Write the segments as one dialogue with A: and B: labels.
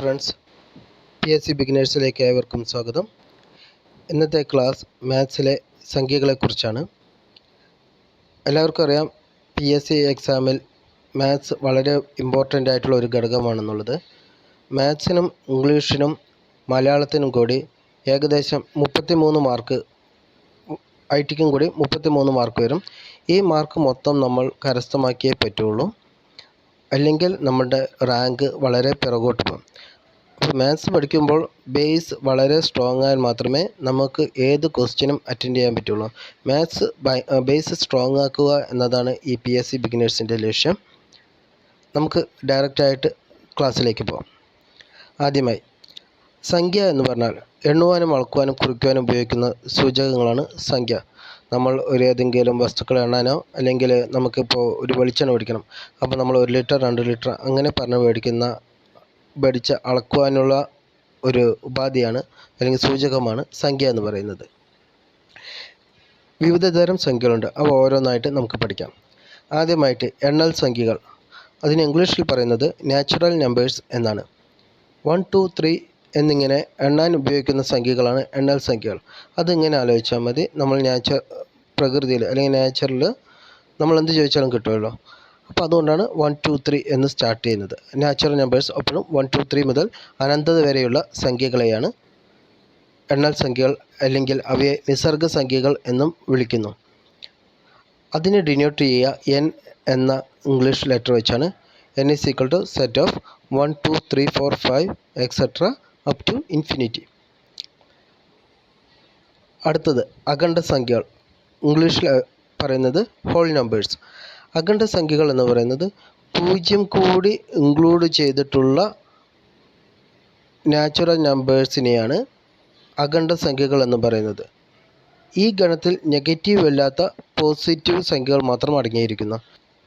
A: Friends, PSC ബിഗിനേഴ്സിലേക്ക് ഏവർക്കും സ്വാഗതം. ഇന്നത്തെ ക്ലാസ് മാത്സിലെ സംഖ്യകളെക്കുറിച്ചാണ്. എല്ലാവർക്കും അറിയാം, PSC എക്സാമിൽ മാത്സ് വളരെ ഇമ്പോർട്ടൻ്റ് ആയിട്ടുള്ള ഒരു ഘടകമാണെന്നുള്ളത്. മാത്സിനും ഇംഗ്ലീഷിനും മലയാളത്തിനും കൂടി ഏകദേശം 33 മാർക്ക്, IT-ക്കും കൂടി 33 മാർക്ക് വരും. ഈ മാർക്ക് മൊത്തം നമ്മൾ കരസ്ഥമാക്കിയേ പറ്റുള്ളൂ, അല്ലെങ്കിൽ നമ്മുടെ റാങ്ക് വളരെ പിറകോട്ട് പോകും. അപ്പോൾ മാത്സ് പഠിക്കുമ്പോൾ ബേസ് വളരെ സ്ട്രോങ് ആയാൽ മാത്രമേ നമുക്ക് ഏത് ക്വസ്റ്റ്യനും അറ്റൻഡ് ചെയ്യാൻ പറ്റുള്ളൂ. മാത്സ് ബേസ് സ്ട്രോങ് ആക്കുക എന്നതാണ് ഈ PSC ബിഗിനേഴ്സിൻ്റെ ലക്ഷ്യം. നമുക്ക് ഡയറക്റ്റായിട്ട് ക്ലാസ്സിലേക്ക് പോകാം. ആദ്യമായി, സംഖ്യ എന്ന് പറഞ്ഞാൽ എണ്ണുവാനും അളക്കുവാനും കുറിക്കുവാനും ഉപയോഗിക്കുന്ന സൂചകങ്ങളാണ് സംഖ്യ. നമ്മൾ ഏതെങ്കിലും വസ്തുക്കൾ എണ്ണാനോ, അല്ലെങ്കിൽ നമുക്കിപ്പോൾ ഒരു വെളിച്ചെണ്ണ മേടിക്കണം, അപ്പോൾ നമ്മൾ 1 ലിറ്റർ 2 ലിറ്റർ അങ്ങനെ പറഞ്ഞ് മേടിച്ച് അളക്കുവാനുള്ള ഒരു ഉപാധിയാണ് അല്ലെങ്കിൽ സൂചകമാണ് സംഖ്യ എന്ന് പറയുന്നത്. വിവിധ തരം സംഖ്യകളുണ്ട്, അവ ഓരോന്നായിട്ട് നമുക്ക് പഠിക്കാം. ആദ്യമായിട്ട് എണ്ണൽ സംഖ്യകൾ. അതിന് ഇംഗ്ലീഷിൽ പറയുന്നത് നാച്ചുറൽ നമ്പേഴ്സ് എന്നാണ്. 1, 2, 3 എന്നിങ്ങനെ എണ്ണാൻ ഉപയോഗിക്കുന്ന സംഖ്യകളാണ് എണ്ണൽ സംഖ്യകൾ. അതിങ്ങനെ ആലോചിച്ചാൽ മതി. നമ്മൾ പ്രകൃതിയിൽ അല്ലെങ്കിൽ നാച്ചുറൽ നമ്മൾ എന്ത് ചോദിച്ചാലും കിട്ടുമല്ലോ. അപ്പോൾ അതുകൊണ്ടാണ് 1, 2, 3 എന്ന് സ്റ്റാർട്ട് ചെയ്യുന്നത്. നാച്ചുറൽ നമ്പേഴ്സ് ഒപ്പം 1, 2, 3 മുതൽ അനന്തത വരെയുള്ള സംഖ്യകളെയാണ് എണ്ണൽ സംഖ്യകൾ, അല്ലെങ്കിൽ അവയെ നിസർഗ സംഖ്യകൾ എന്നും വിളിക്കുന്നു. അതിനെ ഡിനോട്ട് ചെയ്യുക n എന്ന ഇംഗ്ലീഷ് ലെറ്റർ വെച്ചാണ്. n is equal to set of 1, 2, 3, 4, 5 etc. up to infinity. അടുത്തത് അഖണ്ഡ സംഖ്യകൾ. ഇംഗ്ലീഷിൽ പറയുന്നത് ഹോൾ നമ്പേഴ്സ്. അഖണ്ഡ സംഖ്യകൾ എന്ന് പറയുന്നത് 0 കൂടി ഇൻക്ലൂഡ് ചെയ്തിട്ടുള്ള നാച്ചുറൽ നമ്പേഴ്സിനെയാണ് അഖണ്ഡ സംഖ്യകൾ എന്ന് പറയുന്നത്. ഈ ഗണത്തിൽ നെഗറ്റീവ് അല്ലാത്ത പോസിറ്റീവ് സംഖ്യകൾ മാത്രം അടങ്ങിയിരിക്കുന്നു.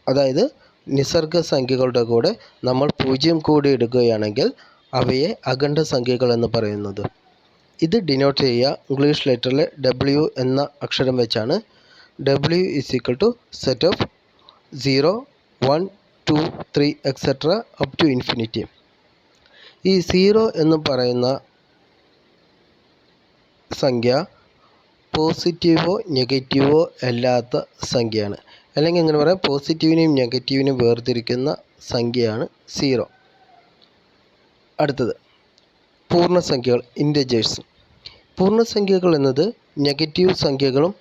A: അതായത് നിസർഗ സംഖ്യകളുടെ കൂടെ നമ്മൾ 0 കൂടി എടുക്കുകയാണെങ്കിൽ അവയെ അഖണ്ഡ സംഖ്യകൾ എന്ന് പറയുന്നത്. ഇത് ഡിനോട്ട് ചെയ്യുക ഇംഗ്ലീഷ് ലെറ്ററിലെ W എന്ന അക്ഷരം വെച്ചാണ്. W is equal to set of 0, 1, 2, 3 etc. up to infinity. ഈ 0 എന്ന് പറയുന്ന സംഖ്യ പോസിറ്റീവോ നെഗറ്റീവോ അല്ലാത്ത സംഖ്യയാണ്. അല്ലെങ്കിൽ എങ്ങനെ പറയാം, പോസിറ്റീവിനെയും നെഗറ്റീവിനെയും വേർതിരിക്കുന്ന സംഖ്യയാണ് 0. അടുത്തത് പൂർണ്ണസംഖ്യകൾ, ഇൻറ്റജേഴ്സ്. പൂർണ്ണസംഖ്യകൾ എന്നത് നെഗറ്റീവ് സംഖ്യകളും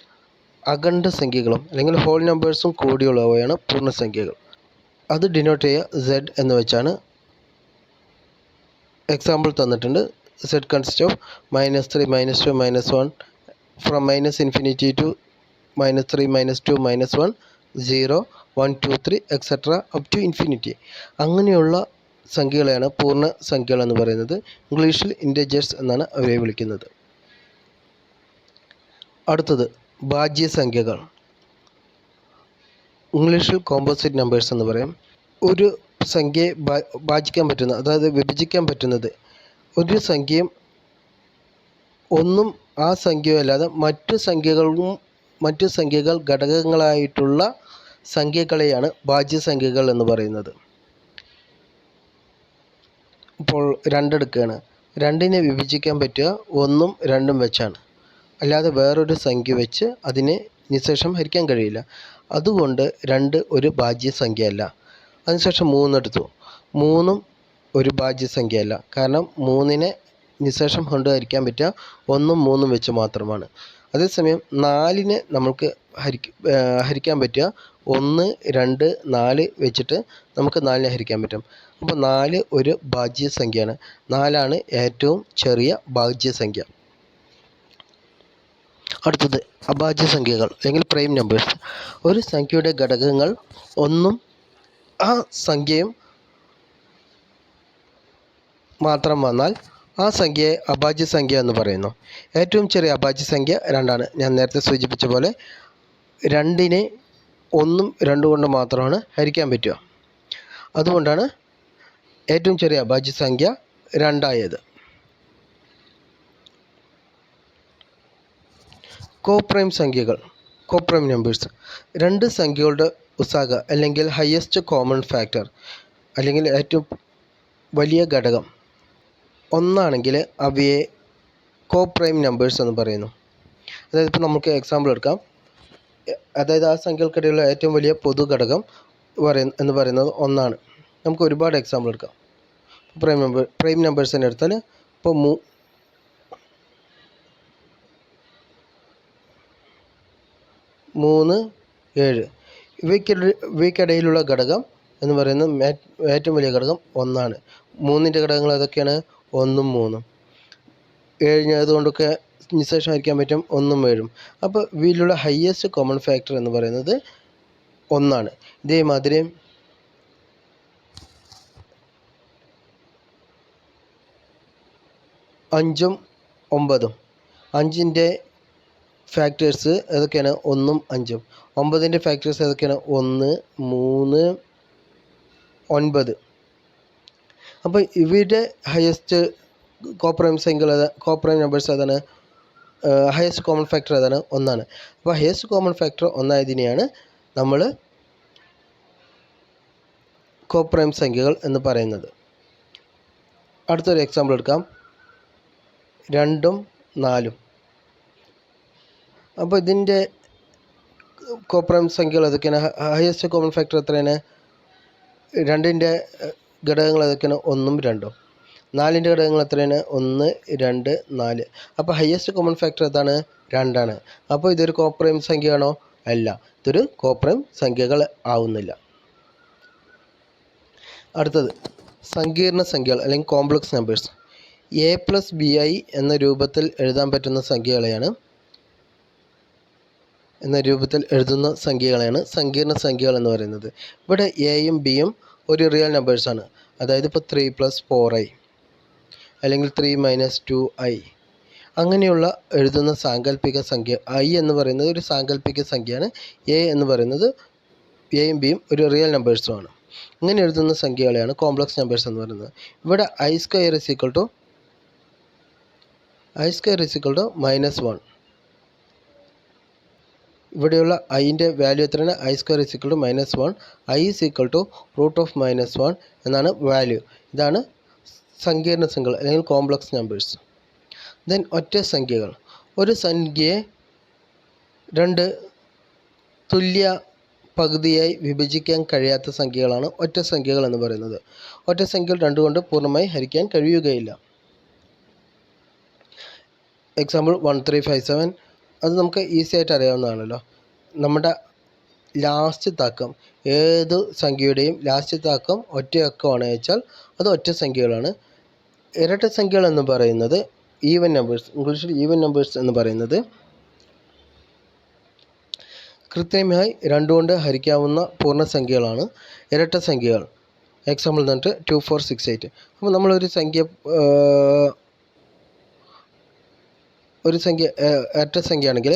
A: അഖണ്ഡ സംഖ്യകളും അല്ലെങ്കിൽ ഹോൾ നമ്പേഴ്സും കൂടിയുള്ളവയാണ് പൂർണ്ണസംഖ്യകൾ. അത് ഡിനോട്ട് ചെയ്യുക Z എന്ന് വെച്ചാണ്. എക്സാമ്പിൾ തന്നിട്ടുണ്ട്. Z consists of -3, -2, -1 from -infinity to -3, -2, -1, 0, 1, 2, 3 etc. up to infinity. അങ്ങനെയുള്ള സംഖ്യകളെയാണ് പൂർണ്ണ സംഖ്യകൾ എന്ന് പറയുന്നത്. ഇംഗ്ലീഷിൽ ഇൻറ്റജേഴ്സ് എന്നാണ് അവയെ വിളിക്കുന്നത്. അടുത്തത് ഭാജ്യസംഖ്യകൾ. ഇംഗ്ലീഷിൽ കോമ്പോസിറ്റ് നമ്പേഴ്സ് എന്ന് പറയും. ഒരു സംഖ്യയെ ഭാജിക്കാൻ പറ്റുന്ന, അതായത് വിഭജിക്കാൻ പറ്റുന്നത് ഒരു സംഖ്യയും ഒന്നും ആ സംഖ്യയോ അല്ലാതെ മറ്റു സംഖ്യകൾ ഘടകങ്ങളായിട്ടുള്ള സംഖ്യകളെയാണ് ഭാജ്യസംഖ്യകൾ എന്ന് പറയുന്നത്. ഇപ്പോൾ 2 എടുക്കുകയാണ്. 2നെ വിഭജിക്കാൻ പറ്റുക 1ഉം 2ഉം വെച്ചാണ്, അല്ലാതെ വേറൊരു സംഖ്യ വെച്ച് അതിനെ നിശേഷം ഹരിക്കാൻ കഴിയില്ല. അതുകൊണ്ട് 2 ഒരു ഭാജ്യസംഖ്യയല്ല. അതിനുശേഷം 3 എടുത്തു. 3ഉം ഒരു ഭാജ്യസംഖ്യയല്ല, കാരണം 3നെ നിശേഷം കൊണ്ട് ഹരിക്കാൻ പറ്റുക 1ഉം 3ഉം വെച്ച് മാത്രമാണ്. അതേസമയം 4നെ നമുക്ക് ഹരിക്കാൻ പറ്റുക 1, 2, 4 വെച്ചിട്ട് നമുക്ക് 4നെ ഹരിക്കാൻ പറ്റും. അപ്പോൾ 4 ഒരു ഭാജ്യസംഖ്യയാണ്. 4ആണ് ഏറ്റവും ചെറിയ ഭാജ്യസംഖ്യ. അടുത്തത് അഭാജ്യസംഖ്യകൾ അല്ലെങ്കിൽ പ്രൈം നമ്പേഴ്സ്. ഒരു സംഖ്യയുടെ ഘടകങ്ങൾ ഒന്നും ആ സംഖ്യയും മാത്രം വന്നാൽ ആ സംഖ്യയെ അഭാജ്യസംഖ്യ എന്ന് പറയുന്നു. ഏറ്റവും ചെറിയ അഭാജ്യസംഖ്യ 2ആണ്. ഞാൻ നേരത്തെ സൂചിപ്പിച്ച പോലെ 2നെ 1ഉം 2 കൊണ്ട് മാത്രമാണ് ഹരിക്കാൻ പറ്റുക. അതുകൊണ്ടാണ് ഏറ്റവും ചെറിയ അഭാജ്യസംഖ്യ 2 ആയത്. കോപ്രൈം സംഖ്യകൾ, കോപ്രൈം നമ്പേഴ്സ്. 2 സംഖ്യകളുടെ ഉസാഗ അല്ലെങ്കിൽ ഹയസ്റ്റ് കോമൺ ഫാക്ടർ അല്ലെങ്കിൽ ഏറ്റവും വലിയ ഘടകം ഒന്നാണെങ്കിൽ അവയെ കോ പ്രൈം നമ്പേഴ്സ് എന്ന് പറയുന്നു. അതായത് ഇപ്പോൾ നമുക്ക് എക്സാമ്പിൾ എടുക്കാം. അതായത് ആ സംഖ്യകൾക്കിടയിലുള്ള ഏറ്റവും വലിയ പൊതു ഘടകം എന്ന് പറയുന്നത് ഒന്നാണ്. നമുക്ക് ഒരുപാട് എക്സാമ്പിൾ എടുക്കാം. പ്രൈം നമ്പേഴ്സിനെ എടുത്താൽ ഇപ്പോൾ 3, 7 ഇവയ്ക്കിടയിലുള്ള ഘടകം എന്ന് പറയുന്നത് ഏറ്റവും വലിയ ഘടകം ഒന്നാണ്. 3ൻ്റെ ഘടകങ്ങൾ ഏതൊക്കെയാണ്? 1ഉം 3ഉം. 7 അതുകൊണ്ടൊക്കെ നിസ്സേഷമായിരിക്കാൻ പറ്റും 1ഉം 7ഉം. അപ്പോൾ ഇതിലുള്ള ഹയസ്റ്റ് കോമൺ ഫാക്ടർ എന്ന് പറയുന്നത് ഒന്നാണ്. ഇതേമാതിരി 5ഉം 9ഉം. 5ൻ്റെ ഫാക്ടേഴ്സ് ഏതൊക്കെയാണ്? 1ഉം 5ഉം. 9ൻ്റെ ഫാക്ടേഴ്സ് ഏതൊക്കെയാണ്? 1, 3, 9. അപ്പോൾ ഇവയുടെ ഹയസ്റ്റ് കോപ്രൈം നമ്പേഴ്സ് ഏതാണ്? ഹയസ്റ്റ് കോമൺ ഫാക്ടർ ഏതാണ്? ഒന്നാണ്. അപ്പോൾ ഹയസ്റ്റ് കോമൺ ഫാക്ടർ ഒന്നായതിനെയാണ് നമ്മൾ കോപ്രൈം സംഖ്യകൾ എന്ന് പറയുന്നത്. അടുത്തൊരു എക്സാമ്പിൾ എടുക്കാം. 2ഉം 4ഉം. അപ്പോൾ ഇതിൻ്റെ കോപ്രൈം സംഖ്യകൾ ഏതൊക്കെയാണ്? ഹയസ്റ്റ് കോമൺ ഫാക്ടർ എത്രയാണ്? 2ൻ്റെ ഘടകങ്ങൾ ഏതൊക്കെയാണ്? 1ഉം 2ഉം. 4ൻ്റെ ഘടകങ്ങൾ എത്രയാണ്? 1, 2, 4. അപ്പോൾ ഹയസ്റ്റ് കോമൺ ഫാക്ടർ ഏതാണ്? 2ആണ്. അപ്പോൾ ഇതൊരു കോപ്രൈം സംഖ്യയാണോ? അല്ല, ഇതൊരു കോപ്രൈം സംഖ്യകൾ ആവുന്നില്ല. അടുത്തത് സങ്കീർണ സംഖ്യകൾ അല്ലെങ്കിൽ കോംപ്ലക്സ് നമ്പേഴ്സ്. a+bi എന്ന രൂപത്തിൽ എഴുതാൻ പറ്റുന്ന സംഖ്യകളെയാണ് സങ്കീർണ സംഖ്യകൾ എന്ന് പറയുന്നത്. ഇവിടെ എയും ബിയും ഒരു റിയൽ നമ്പേഴ്സാണ്. അതായത് ഇപ്പോൾ 3 + 4i അല്ലെങ്കിൽ 3 - 2i അങ്ങനെയുള്ള എഴുതുന്ന സാങ്കല്പിക സംഖ്യ. i എന്ന് പറയുന്നത് ഒരു സാങ്കല്പിക സംഖ്യയാണ്. a എന്ന് പറയുന്നത് എയും ബിയും ഒരു റിയൽ നമ്പേഴ്സുമാണ്. ഇങ്ങനെ എഴുതുന്ന സംഖ്യകളെയാണ് കോംപ്ലക്സ് നമ്പേഴ്സ് എന്ന് പറയുന്നത്. ഇവിടെ i² -1. ഇവിടെയുള്ള ഐൻ്റെ വാല്യൂ എത്രയാണ്? i² -1. i √(-1) എന്നാണ് വാല്യൂ. ഇതാണ് സങ്കീർണ സംഖ്യകൾ അല്ലെങ്കിൽ കോംപ്ലക്സ് നമ്പേഴ്സ്. ദെൻ ഒറ്റ സംഖ്യകൾ. ഒരു സംഖ്യയെ 2 തുല്യ പകുതിയായി വിഭജിക്കാൻ കഴിയാത്ത സംഖ്യകളാണ് ഒറ്റ സംഖ്യകൾ എന്ന് പറയുന്നത്. ഒറ്റ സംഖ്യകൾ 2 കൊണ്ട് പൂർണ്ണമായി ഹരിക്കാൻ കഴിയുകയില്ല. എക്സാമ്പിൾ 1357. അത് നമുക്ക് ഈസി ആയിട്ട് അറിയാവുന്നതാണല്ലോ. നമ്മുടെ ലാസ്റ്റത്തെ അക്കം, ഏത് സംഖ്യയുടെയും ലാസ്റ്റത്തെ അക്കം ഒറ്റ അക്കമാണ് വെച്ചാൽ അത് ഒറ്റ സംഖ്യകളാണ്. ഇരട്ട സംഖ്യകൾ എന്ന് പറയുന്നത് ഈവൻ നമ്പേഴ്സ്, ഇംഗ്ലീഷിൽ ഈവൻ നമ്പേഴ്സ് എന്ന് പറയുന്നത് കൃത്യമായി 2 കൊണ്ട് ഹരിക്കാവുന്ന പൂർണ്ണസംഖ്യകളാണ് ഇരട്ട സംഖ്യകൾ. എക്സാമ്പിൾ എന്നിട്ട് 2468. അപ്പോൾ നമ്മളൊരു സംഖ്യ ഇരട്ട സംഖ്യയാണെങ്കിൽ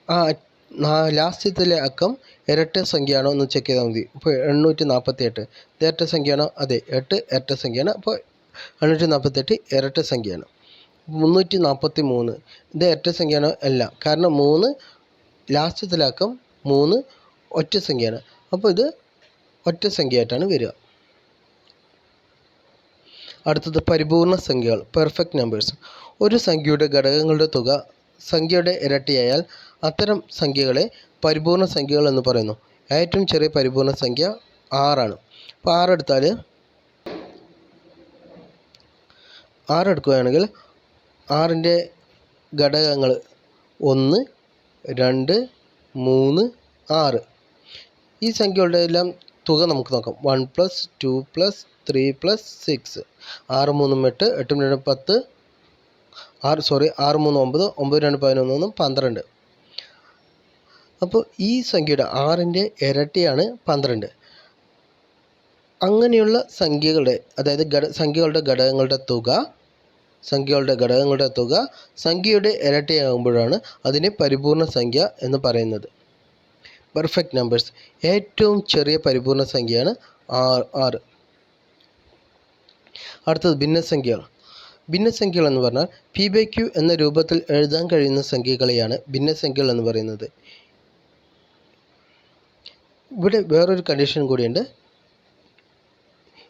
A: ആ ലാസ്റ്റത്തിലെ അക്കം ഇരട്ട സംഖ്യയാണോ എന്ന് ചെക്ക് ചെയ്താൽ മതി. ഇപ്പോൾ 848 ഇത് ഇരട്ട സംഖ്യയാണോ? അതെ, 8 ഇരട്ട സംഖ്യയാണ്. അപ്പോൾ 848 ഇരട്ട സംഖ്യയാണ്. 343 ഇത് ഇരട്ട സംഖ്യയാണോ? അല്ല, കാരണം 3 ലാസ്റ്റത്തിലെ അക്കം 3 ഒറ്റ സംഖ്യയാണ്. അപ്പോൾ ഇത് ഒറ്റ സംഖ്യയായിട്ടാണ് വരിക. അടുത്തത് പരിപൂർണ സംഖ്യകൾ, പെർഫെക്റ്റ് നമ്പേഴ്സ്. ഒരു സംഖ്യയുടെ ഘടകങ്ങളുടെ തുക സംഖ്യയുടെ ഇരട്ടിയായാൽ അത്തരം സംഖ്യകളെ പരിപൂർണ സംഖ്യകൾ എന്ന് പറയുന്നു. ഏറ്റവും ചെറിയ പരിപൂർണ സംഖ്യ 6ആണ്. അപ്പോൾ 6 എടുക്കുകയാണെങ്കിൽ 6ൻ്റെ ഘടകങ്ങൾ 1, 2, 3, 6. ഈ സംഖ്യകളുടെ എല്ലാം തുക നമുക്ക് നോക്കാം. 1 + 2 + 3 + 6. 6 3 8, 8 2 10, 6 3 9, 9 2 11, 12. അപ്പോൾ ഈ സംഖ്യയുടെ 6ൻ്റെ ഇരട്ടിയാണ് 12. അങ്ങനെയുള്ള സംഖ്യകളുടെ, അതായത് സംഖ്യകളുടെ ഘടകങ്ങളുടെ തുക സംഖ്യയുടെ ഇരട്ടിയാകുമ്പോഴാണ് അതിനെ പരിപൂർണ സംഖ്യ എന്ന് പറയുന്നത്. Perfect numbers. ഏറ്റവും ചെറിയ പരിപൂർണ സംഖ്യയാണ് 6. അടുത്തത് ഭിന്നസംഖ്യകൾ. ഭിന്നസംഖ്യകൾ എന്ന് പറഞ്ഞാൽ p/q എന്ന രൂപത്തിൽ എഴുതാൻ കഴിയുന്ന സംഖ്യകളെയാണ് ഭിന്നസംഖ്യകൾ എന്ന് പറയുന്നത്. ഇവിടെ വേറൊരു കണ്ടീഷൻ കൂടിയുണ്ട്.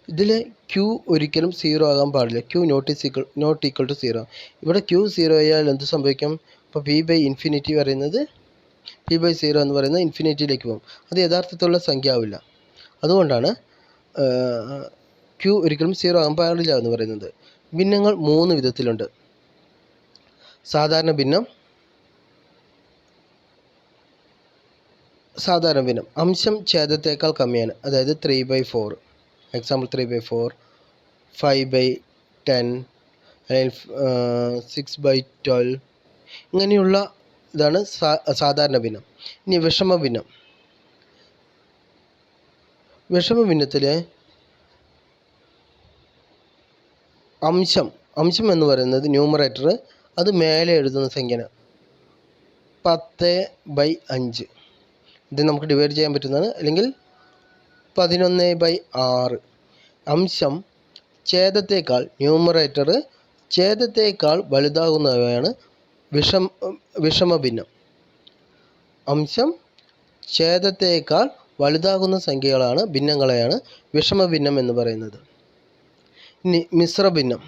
A: ഇതിൽ ക്യൂ ഒരിക്കലും 0 ആകാൻ പാടില്ല. Q not equal to 0. ഇവിടെ ക്യൂ 0 ആയാൽ എന്ത് സംഭവിക്കും? ഇപ്പോൾ p/ഇൻഫിനിറ്റി പറയുന്നത് p/0 എന്ന് പറയുന്നത് ഇൻഫിനിറ്റിയിലേക്ക് പോകും. അത് യഥാർത്ഥത്തിലുള്ള സംഖ്യ ആവില്ല. അതുകൊണ്ടാണ് ക്യൂ ഒരിക്കലും 0 ആകാൻ പാടില്ല എന്ന് പറയുന്നത്. ഭിന്നങ്ങൾ 3 വിധത്തിലുണ്ട്. സാധാരണ ഭിന്നം, അംശം ഛേദത്തേക്കാൾ കമ്മിയാണ്, അതായത് 3/4. എക്സാമ്പിൾ 3/4, 5/10 അല്ലെങ്കിൽ 6/12 ഇങ്ങനെയുള്ള ഇതാണ് സാധാരണ ഭിന്നം. ഇനി വിഷമഭിന്നത്തിൽ അംശം എന്ന് പറയുന്നത് ന്യൂമറേറ്റർ, അത് മേലെ എഴുതുന്ന സംഖ്യയാണ് 10/5. ഇത് നമുക്ക് ഡിവൈഡ് ചെയ്യാൻ പറ്റുന്നതാണ്, അല്ലെങ്കിൽ 11/6. അംശം ഛേദത്തേക്കാൾ, ന്യൂമറേറ്റർ ഛേദത്തേക്കാൾ വലുതാകുന്നവയാണ് വിഷമഭിന്നം. അംശം ഛേദത്തേക്കാൾ വലുതാകുന്ന സംഖ്യകളാണ്, ഭിന്നങ്ങളെയാണ് വിഷമഭിന്നം എന്ന് പറയുന്നത്. ഇനി മിശ്രഭിന്നം.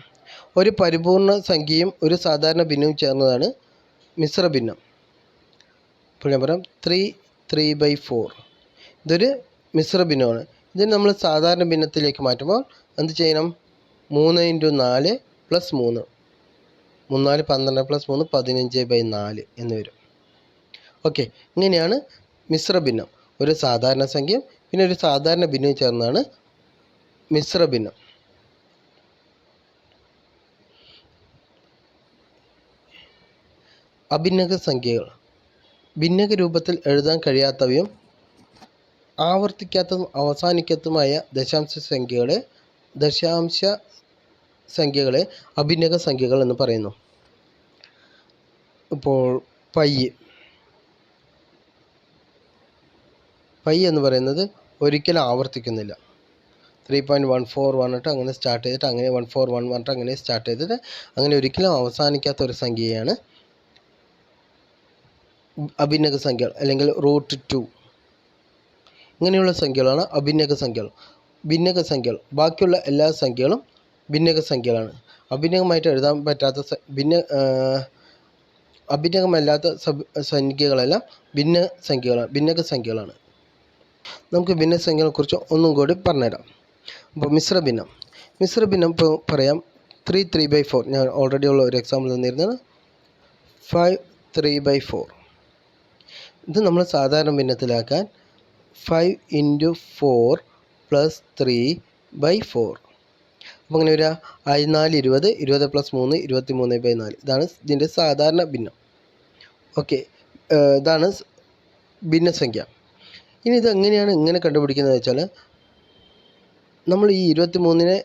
A: ഒരു പരിപൂർണ സംഖ്യയും ഒരു സാധാരണ ഭിന്നവും ചേർന്നതാണ് മിശ്രഭിന്നം. ഇപ്പോൾ ഞാൻ പറയാം 3/4. ഇതൊരു മിശ്രഭിന്നമാണ്. ഇതിന് നമ്മൾ സാധാരണ ഭിന്നത്തിലേക്ക് മാറ്റുമ്പോൾ എന്ത് ചെയ്യണം? 3 × 4 + 3. 3 × 4 12 + 3 15/4 എന്ന് വരും. ഓക്കെ, ഇങ്ങനെയാണ് മിശ്രഭിന്നം. ഒരു സാധാരണ സംഖ്യയും പിന്നെ ഒരു സാധാരണ ഭിന്നവും ചേർന്നാണ് മിശ്രഭിന്നം. അഭിന്നക സംഖ്യകൾ. ഭിന്നക രൂപത്തിൽ എഴുതാൻ കഴിയാത്തവയും ആവർത്തിക്കാത്തതും അവസാനിക്കാത്തതുമായ ദശാംശ സംഖ്യകളെ അഭിന്നക സംഖ്യകൾ എന്ന് പറയുന്നു. ഇപ്പോൾ പൈ എന്ന് പറയുന്നത് ഒരിക്കലും ആവർത്തിക്കുന്നില്ല. 3.14 പറഞ്ഞിട്ട് അങ്ങനെ സ്റ്റാർട്ട് ചെയ്തിട്ട് അങ്ങനെ 141 പറഞ്ഞിട്ട് അങ്ങനെ സ്റ്റാർട്ട് ചെയ്തിട്ട് അങ്ങനെ ഒരിക്കലും അവസാനിക്കാത്ത ഒരു സംഖ്യയാണ് അഭിന്നക സംഖ്യകൾ, അല്ലെങ്കിൽ √2. ഇങ്ങനെയുള്ള സംഖ്യകളാണ് അഭിന്നക സംഖ്യകൾ. ഭിന്നക സംഖ്യകൾ, ബാക്കിയുള്ള എല്ലാ സംഖ്യകളും ഭിന്നക സംഖ്യകളാണ്. അഭിന്നകമായിട്ട് എഴുതാൻ പറ്റാത്ത അഭിന്നകമല്ലാത്ത സംഖ്യകളെല്ലാം ഭിന്നക സംഖ്യകളാണ്. നമുക്ക് ഭിന്നസംഖ്യകളെക്കുറിച്ച് ഒന്നും കൂടി പറഞ്ഞുതരാം. അപ്പോൾ മിശ്രഭിന്നം ഇപ്പോൾ പറയാം. 3/4. ഞാൻ ഓൾറെഡി ഉള്ള ഒരു എക്സാമ്പിൾ തന്നിരുന്നത് 5/3/4. ഇത് നമ്മൾ സാധാരണ ഭിന്നത്തിലാക്കാൻ 5 × 4 + 3/4. അപ്പോൾ അങ്ങനെ വരിക 4 20, 20 + 3 23/4. ഇതാണ് ഇതിൻ്റെ സാധാരണ ഭിന്നം. ഓക്കെ, ഇതാണ് ഭിന്നസംഖ്യ. ഇനി ഇതെങ്ങനെയാണ് ഇങ്ങനെ കണ്ടുപിടിക്കുന്നത് വെച്ചാൽ, നമ്മൾ ഈ 23-നെ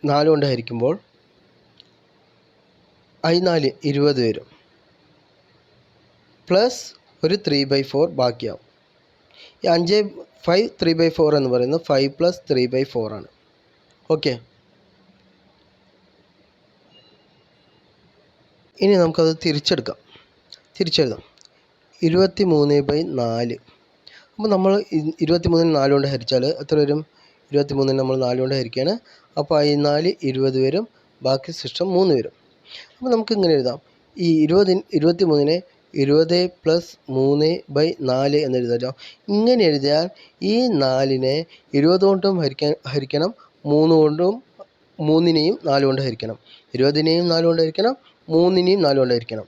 A: 4 കൊണ്ട് ഹരിക്കുമ്പോൾ 4 20 വരും, പ്ലസ് ഒരു 3/4 ബാക്കിയാവും. ഈ 5/3/4 എന്ന് പറയുന്നത് 5 + 3/4 ആണ്. ഓക്കെ, ഇനി നമുക്കത് തിരിച്ചെഴുതാം. 23/4. അപ്പോൾ നമ്മൾ 23-നെ 4 കൊണ്ട് ഹരിച്ചാൽ എത്ര വരും? 23-നെ നമ്മൾ 4 കൊണ്ട് ഹരിക്കുകയാണ്. അപ്പോൾ 4 20 വരും, ബാക്കി ശിഷ്ടം 3 വരും. അപ്പോൾ നമുക്ക് ഇങ്ങനെ എഴുതാം. ഈ 23-നെ 20 + 3/4 എന്ന് എഴുതാമല്ലോ. ഇങ്ങനെ എഴുതിയാൽ ഈ 4-നെ 20 കൊണ്ടും ഹരിക്കണം, 3 കൊണ്ടും, 3-നെയും 4 കൊണ്ട് ഹരിക്കണം, 20-നെയും 4 കൊണ്ട് ഹരിക്കണം, 3-നെയും 4 കൊണ്ട് ഹരിക്കണം.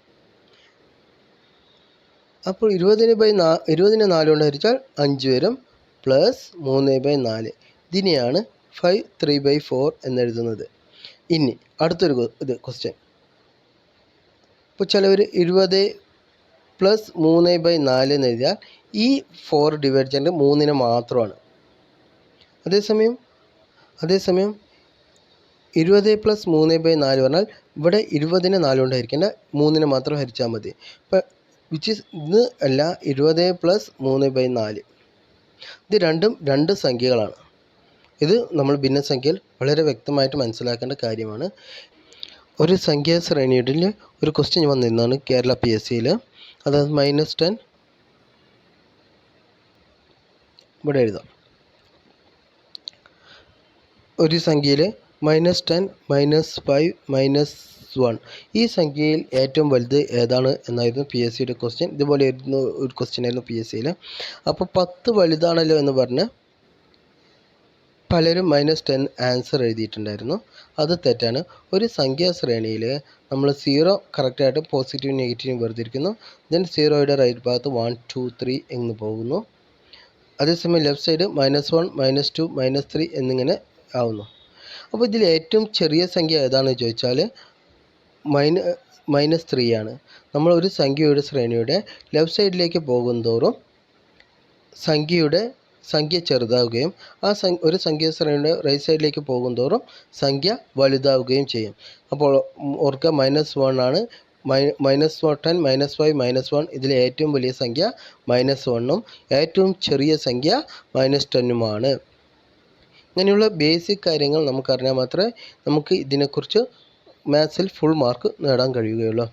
A: അപ്പോൾ 20-നെ 4 കൊണ്ട് ഹരിച്ചാൽ 5 വരും, പ്ലസ് 3/4. ഇതിനെയാണ് 5/3/4 എന്നെഴുതുന്നത്. ഇനി അടുത്തൊരു ക്വസ്റ്റ്യൻ. ഇപ്പോൾ ചിലവർ 20 + 3/4 എന്ന് എഴുതിയാൽ ഈ 4 ഡിവൈഡ് ചെയ്യേണ്ടത് 3-നെ മാത്രമാണ്. അതേസമയം 20 + 3/4 പറഞ്ഞാൽ ഇവിടെ 20-നെ 4 കൊണ്ട് ഹരിക്കേണ്ട, 3-നെ മാത്രം ഹരിച്ചാൽ മതി. ഇപ്പം ഇത് അല്ല, 20 + 3/4. ഇത് രണ്ടും 2 സംഖ്യകളാണ്. ഇത് നമ്മൾ ഭിന്നസംഖ്യയിൽ വളരെ വ്യക്തമായിട്ട് മനസ്സിലാക്കേണ്ട കാര്യമാണ്. ഒരു സംഖ്യാ ശ്രേണിയുടെ ഒരു ക്വസ്റ്റ്യൻ വന്നിരുന്നതാണ് കേരള PSCയിൽ. അതായത് -10 ഇവിടെ എഴുതാം. ഒരു സംഖ്യയിൽ -10, -5, -1 ഈ സംഖ്യയിൽ ഏറ്റവും വലുത് ഏതാണ് എന്നായിരുന്നു PSCയുടെ ക്വസ്റ്റ്യൻ. ഇതുപോലെ ഒരു ക്വസ്റ്റ്യൻ ആയിരുന്നു PSCയിൽ. അപ്പോൾ 10 വലുതാണല്ലോ എന്ന് പറഞ്ഞ് പലരും -10 ആൻസർ എഴുതിയിട്ടുണ്ടായിരുന്നു. അത് തെറ്റാണ്. ഒരു സംഖ്യാ ശ്രേണിയിൽ നമ്മൾ 0 കറക്റ്റായിട്ട് പോസിറ്റീവ് നെഗറ്റീവ് വേർതിരിക്കുന്നു. ദെൻ 0യുടെ റൈറ്റ് ഭാഗത്ത് 1 2 3 എന്ന് പോകുന്നു. അതേസമയം ലെഫ്റ്റ് സൈഡ് -1 -2 -3 എന്നിങ്ങനെ ആവുന്നു. അപ്പോൾ ഇതിൽ ഏറ്റവും ചെറിയ സംഖ്യ ഏതാണെന്ന് ചോദിച്ചാൽ -3 ആണ്. നമ്മൾ ഒരു സംഖ്യയുടെ ശ്രേണിയുടെ ലെഫ്റ്റ് സൈഡിലേക്ക് പോകുന്തോറും സംഖ്യ ചെറുതാവുകയും ഒരു സംഖ്യാ ശ്രേണിയുടെ റൈറ്റ് സൈഡിലേക്ക് പോകുന്തോറും സംഖ്യ വലുതാവുകയും ചെയ്യും. അപ്പോൾ ഓർക്കുക -1 ആണ്. -10, -5, -1 ഇതിലെ ഏറ്റവും വലിയ സംഖ്യ -1ഉം ഏറ്റവും ചെറിയ സംഖ്യ -10ഉമാണ്. ഇങ്ങനെയുള്ള ബേസിക് കാര്യങ്ങൾ നമുക്കറിഞ്ഞാൽ മാത്രമേ നമുക്ക് ഇതിനെക്കുറിച്ച് മാത്സിൽ ഫുൾ മാർക്ക് നേടാൻ കഴിയുകയുള്ളൂ.